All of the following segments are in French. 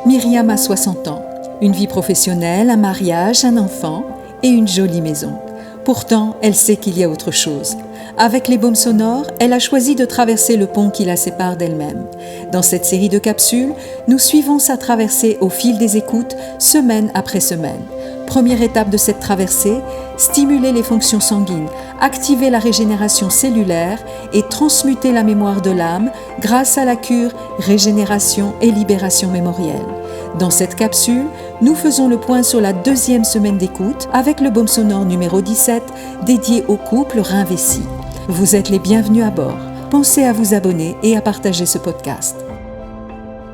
Myriam a 60 ans, une vie professionnelle, un mariage, un enfant et une jolie maison. Pourtant, elle sait qu'il y a autre chose. Avec les baumes sonores, elle a choisi de traverser le pont qui la sépare d'elle-même. Dans cette série de capsules, nous suivons sa traversée au fil des écoutes, semaine après semaine. Première étape de cette traversée, stimuler les fonctions sanguines, activer la régénération cellulaire et transmuter la mémoire de l'âme grâce à la cure, régénération et libération mémorielle. Dans cette capsule, nous faisons le point sur la deuxième semaine d'écoute avec le baume sonore numéro 17 dédié au couple Rhin-Vessie. Vous êtes les bienvenus à bord. Pensez à vous abonner et à partager ce podcast.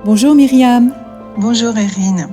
Bonjour Myriam. Bonjour Erin.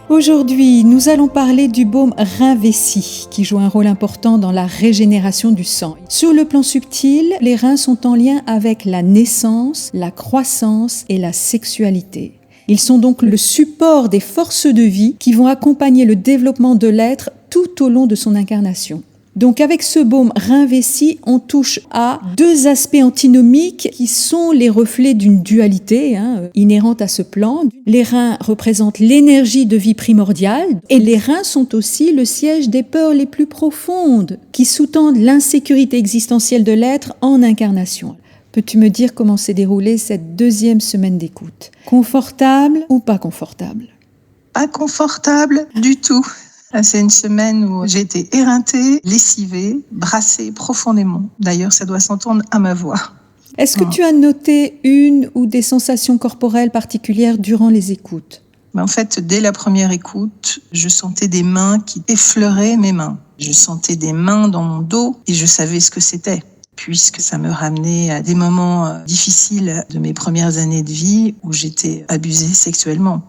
Aujourd'hui, nous allons parler du baume Rhin-Vessie qui joue un rôle important dans la régénération du sang. Sur le plan subtil, les reins sont en lien avec la naissance, la croissance et la sexualité. Ils sont donc le support des forces de vie qui vont accompagner le développement de l'être tout au long de son incarnation. Donc avec ce baume Rhin-Vessie, on touche à deux aspects antinomiques qui sont les reflets d'une dualité inhérente à ce plan. Les reins représentent l'énergie de vie primordiale et les reins sont aussi le siège des peurs les plus profondes qui sous-tendent l'insécurité existentielle de l'être en incarnation. Peux-tu me dire comment s'est déroulée cette deuxième semaine d'écoute ? Confortable ou pas confortable ? Pas confortable du tout. C'est une semaine où j'ai été éreintée, lessivée, brassée profondément. D'ailleurs, ça doit s'entendre à ma voix. Est-ce que tu as noté une ou des sensations corporelles particulières durant les écoutes ? En fait, dès la première écoute, je sentais des mains qui effleuraient mes mains. Je sentais des mains dans mon dos et je savais ce que c'était, puisque ça me ramenait à des moments difficiles de mes premières années de vie où j'étais abusée sexuellement.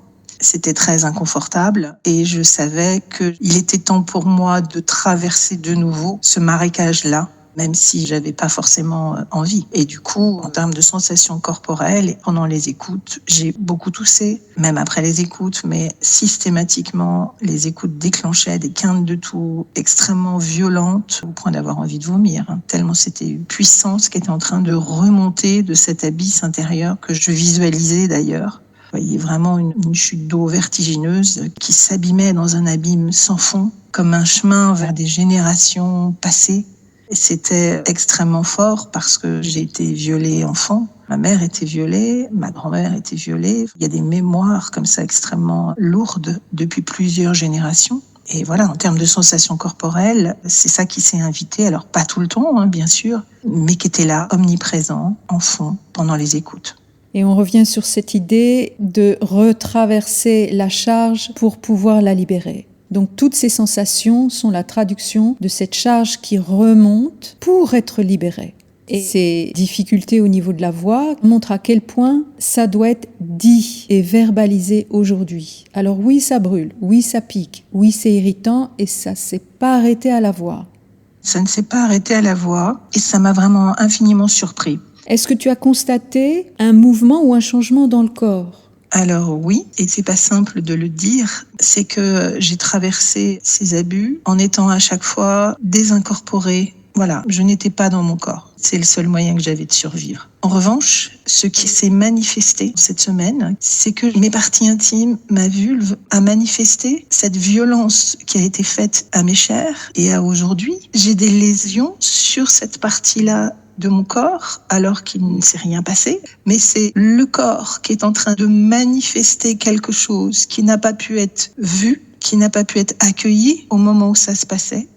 C'était très inconfortable et je savais qu'il était temps pour moi de traverser de nouveau ce marécage-là, même si j'avais pas forcément envie. Et du coup, en termes de sensations corporelles, pendant les écoutes, j'ai beaucoup toussé, même après les écoutes, mais systématiquement, les écoutes déclenchaient des quintes de toux extrêmement violentes, au point d'avoir envie de vomir, tellement c'était une puissance qui était en train de remonter de cet abysse intérieur que je visualisais d'ailleurs. Vous voyez vraiment une chute d'eau vertigineuse qui s'abîmait dans un abîme sans fond, comme un chemin vers des générations passées. Et c'était extrêmement fort parce que j'ai été violée enfant. Ma mère était violée, ma grand-mère était violée. Il y a des mémoires comme ça extrêmement lourdes depuis plusieurs générations. Et voilà, en termes de sensations corporelles, c'est ça qui s'est invité. Alors pas tout le temps, bien sûr, mais qui était là, omniprésent, en fond, pendant les écoutes. Et on revient sur cette idée de retraverser la charge pour pouvoir la libérer. Donc toutes ces sensations sont la traduction de cette charge qui remonte pour être libérée. Et ces difficultés au niveau de la voix montrent à quel point ça doit être dit et verbalisé aujourd'hui. Alors oui, ça brûle, oui, ça pique, oui, c'est irritant et ça ne s'est pas arrêté à la voix. Ça ne s'est pas arrêté à la voix et ça m'a vraiment infiniment surpris. Est-ce que tu as constaté un mouvement ou un changement dans le corps ? Alors oui, et c'est pas simple de le dire, c'est que j'ai traversé ces abus en étant à chaque fois désincorporée. Voilà, je n'étais pas dans mon corps. C'est le seul moyen que j'avais de survivre. En revanche, ce qui s'est manifesté cette semaine, c'est que mes parties intimes, ma vulve, a manifesté cette violence qui a été faite à mes chairs. Et à aujourd'hui, j'ai des lésions sur cette partie-là de mon corps, alors qu'il ne s'est rien passé, mais c'est le corps qui est en train de manifester quelque chose qui n'a pas pu être vu, qui n'a pas pu être accueilli au moment où ça se passait.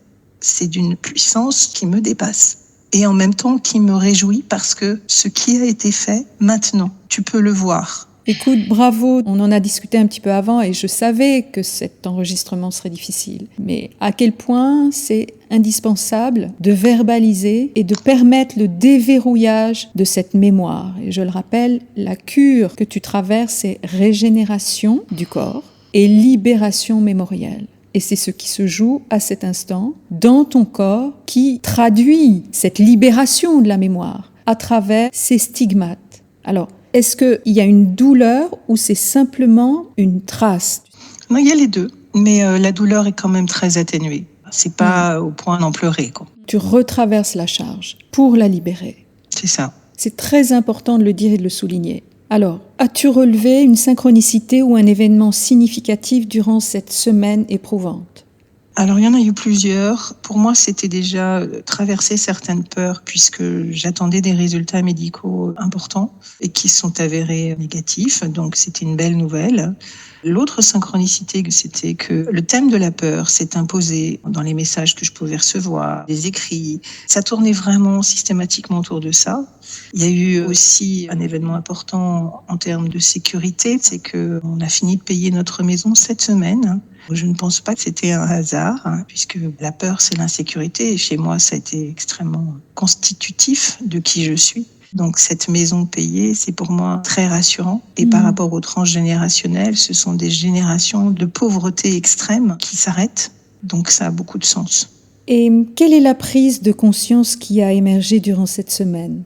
C'est d'une puissance qui me dépasse et en même temps qui me réjouit parce que ce qui a été fait, maintenant, tu peux le voir. Écoute, bravo, on en a discuté un petit peu avant et je savais que cet enregistrement serait difficile. Mais à quel point c'est indispensable de verbaliser et de permettre le déverrouillage de cette mémoire. Et je le rappelle, la cure que tu traverses, c'est régénération du corps et libération mémorielle. Et c'est ce qui se joue à cet instant dans ton corps qui traduit cette libération de la mémoire à travers ces stigmates. Alors, est-ce qu'il y a une douleur ou c'est simplement une trace ? Non, il y a les deux, mais la douleur est quand même très atténuée. C'est pas au point d'en pleurer, quoi. Tu retraverses la charge pour la libérer. C'est ça. C'est très important de le dire et de le souligner. Alors, as-tu relevé une synchronicité ou un événement significatif durant cette semaine éprouvante? Alors, il y en a eu plusieurs. Pour moi, c'était déjà traverser certaines peurs puisque j'attendais des résultats médicaux importants et qui sont avérés négatifs. Donc, c'était une belle nouvelle. L'autre synchronicité, c'était que le thème de la peur s'est imposé dans les messages que je pouvais recevoir, les écrits. Ça tournait vraiment systématiquement autour de ça. Il y a eu aussi un événement important en termes de sécurité, c'est qu'on a fini de payer notre maison cette semaine. Je ne pense pas que c'était un hasard, puisque la peur, c'est l'insécurité. Et chez moi, ça a été extrêmement constitutif de qui je suis. Donc cette maison payée, c'est pour moi très rassurant. Et par rapport aux tranches générationnelles, ce sont des générations de pauvreté extrême qui s'arrêtent. Donc ça a beaucoup de sens. Et quelle est la prise de conscience qui a émergé durant cette semaine?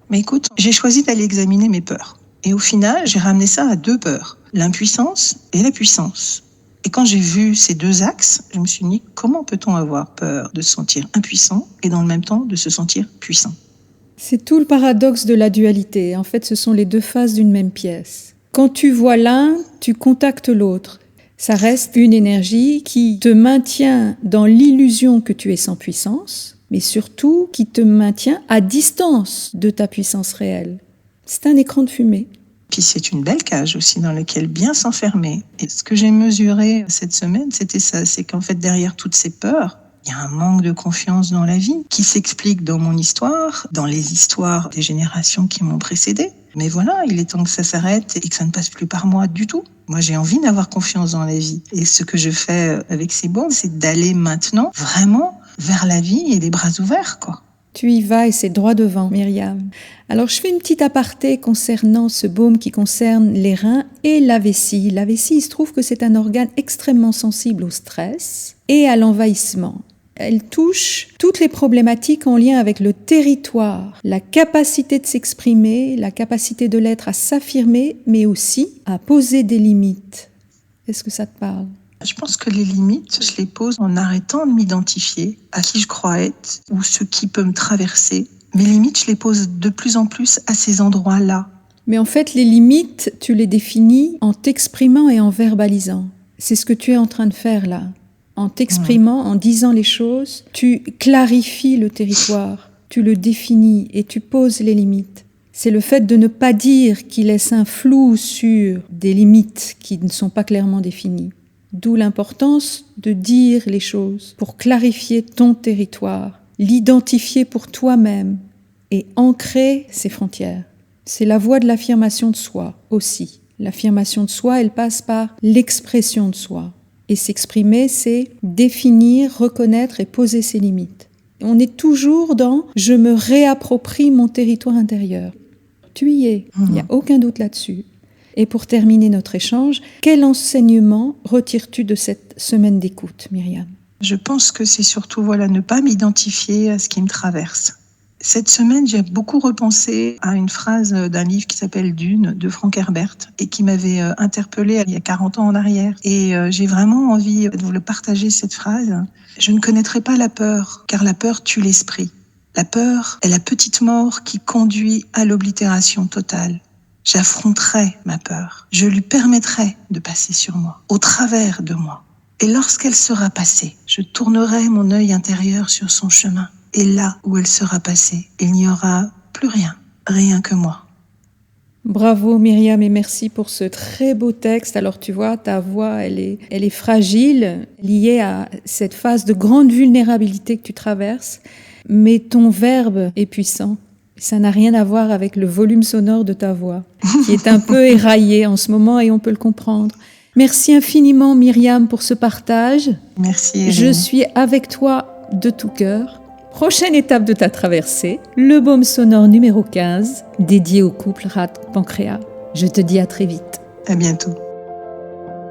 Mais écoute, j'ai choisi d'aller examiner mes peurs. Et au final, j'ai ramené ça à 2 peurs, l'impuissance et la puissance. Et quand j'ai vu ces 2 axes, je me suis dit, comment peut-on avoir peur de se sentir impuissant et dans le même temps de se sentir puissant? C'est tout le paradoxe de la dualité. En fait, ce sont les 2 faces d'une même pièce. Quand tu vois l'un, tu contactes l'autre. Ça reste une énergie qui te maintient dans l'illusion que tu es sans puissance, mais surtout qui te maintient à distance de ta puissance réelle. C'est un écran de fumée. Puis c'est une belle cage aussi dans laquelle bien s'enfermer. Et ce que j'ai mesuré cette semaine, c'était ça, c'est qu'en fait derrière toutes ces peurs, il y a un manque de confiance dans la vie qui s'explique dans mon histoire, dans les histoires des générations qui m'ont précédé. Mais voilà, il est temps que ça s'arrête et que ça ne passe plus par moi du tout. Moi, j'ai envie d'avoir confiance dans la vie. Et ce que je fais avec ces baumes, c'est d'aller maintenant vraiment vers la vie et les bras ouverts, quoi. Tu y vas et c'est droit devant, Myriam. Alors, je fais une petite aparté concernant ce baume qui concerne les reins et la vessie. La vessie, il se trouve que c'est un organe extrêmement sensible au stress et à l'envahissement. Elle touche toutes les problématiques en lien avec le territoire, la capacité de s'exprimer, la capacité de l'être à s'affirmer, mais aussi à poser des limites. Est-ce que ça te parle ? Je pense que les limites, je les pose en arrêtant de m'identifier à qui je crois être ou ce qui peut me traverser. Mes limites, je les pose de plus en plus à ces endroits-là. Mais en fait, les limites, tu les définis en t'exprimant et en verbalisant. C'est ce que tu es en train de faire là. En t'exprimant, en disant les choses, tu clarifies le territoire, tu le définis et tu poses les limites. C'est le fait de ne pas dire qui laisse un flou sur des limites qui ne sont pas clairement définies. D'où l'importance de dire les choses pour clarifier ton territoire, l'identifier pour toi-même et ancrer ses frontières. C'est la voie de l'affirmation de soi aussi. L'affirmation de soi, elle passe par l'expression de soi. Et s'exprimer, c'est définir, reconnaître et poser ses limites. On est toujours dans « je me réapproprie mon territoire intérieur ». Tu y es, il n'y a aucun doute là-dessus. Et pour terminer notre échange, quel enseignement retires-tu de cette semaine d'écoute, Myriam ? Je pense que c'est surtout ne pas m'identifier à ce qui me traverse. Cette semaine, j'ai beaucoup repensé à une phrase d'un livre qui s'appelle Dune de Frank Herbert et qui m'avait interpellée il y a 40 ans en arrière. Et j'ai vraiment envie de vous le partager, cette phrase. Je ne connaîtrai pas la peur, car la peur tue l'esprit. La peur est la petite mort qui conduit à l'oblitération totale. J'affronterai ma peur. Je lui permettrai de passer sur moi, au travers de moi. Et lorsqu'elle sera passée, je tournerai mon œil intérieur sur son chemin. Et là où elle sera passée, il n'y aura plus rien, rien que moi. Bravo Myriam et merci pour ce très beau texte. Alors tu vois, ta voix, elle est fragile, liée à cette phase de grande vulnérabilité que tu traverses, mais ton verbe est puissant. Ça n'a rien à voir avec le volume sonore de ta voix, qui est un peu éraillé en ce moment et on peut le comprendre. Merci infiniment Myriam pour ce partage. Merci Irène. Je suis avec toi de tout cœur. Prochaine étape de ta traversée, le baume sonore numéro 15, dédié au couple rate-pancréas. Je te dis à très vite. À bientôt.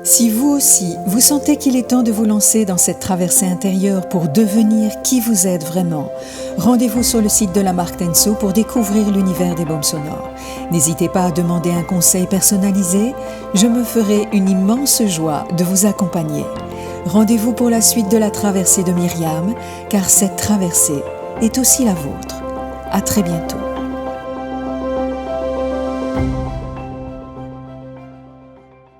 Si vous aussi, vous sentez qu'il est temps de vous lancer dans cette traversée intérieure pour devenir qui vous êtes vraiment, rendez-vous sur le site de la marque Tenso pour découvrir l'univers des baumes sonores. N'hésitez pas à demander un conseil personnalisé, je me ferai une immense joie de vous accompagner. Rendez-vous pour la suite de la traversée de Myriam, car cette traversée est aussi la vôtre. À très bientôt.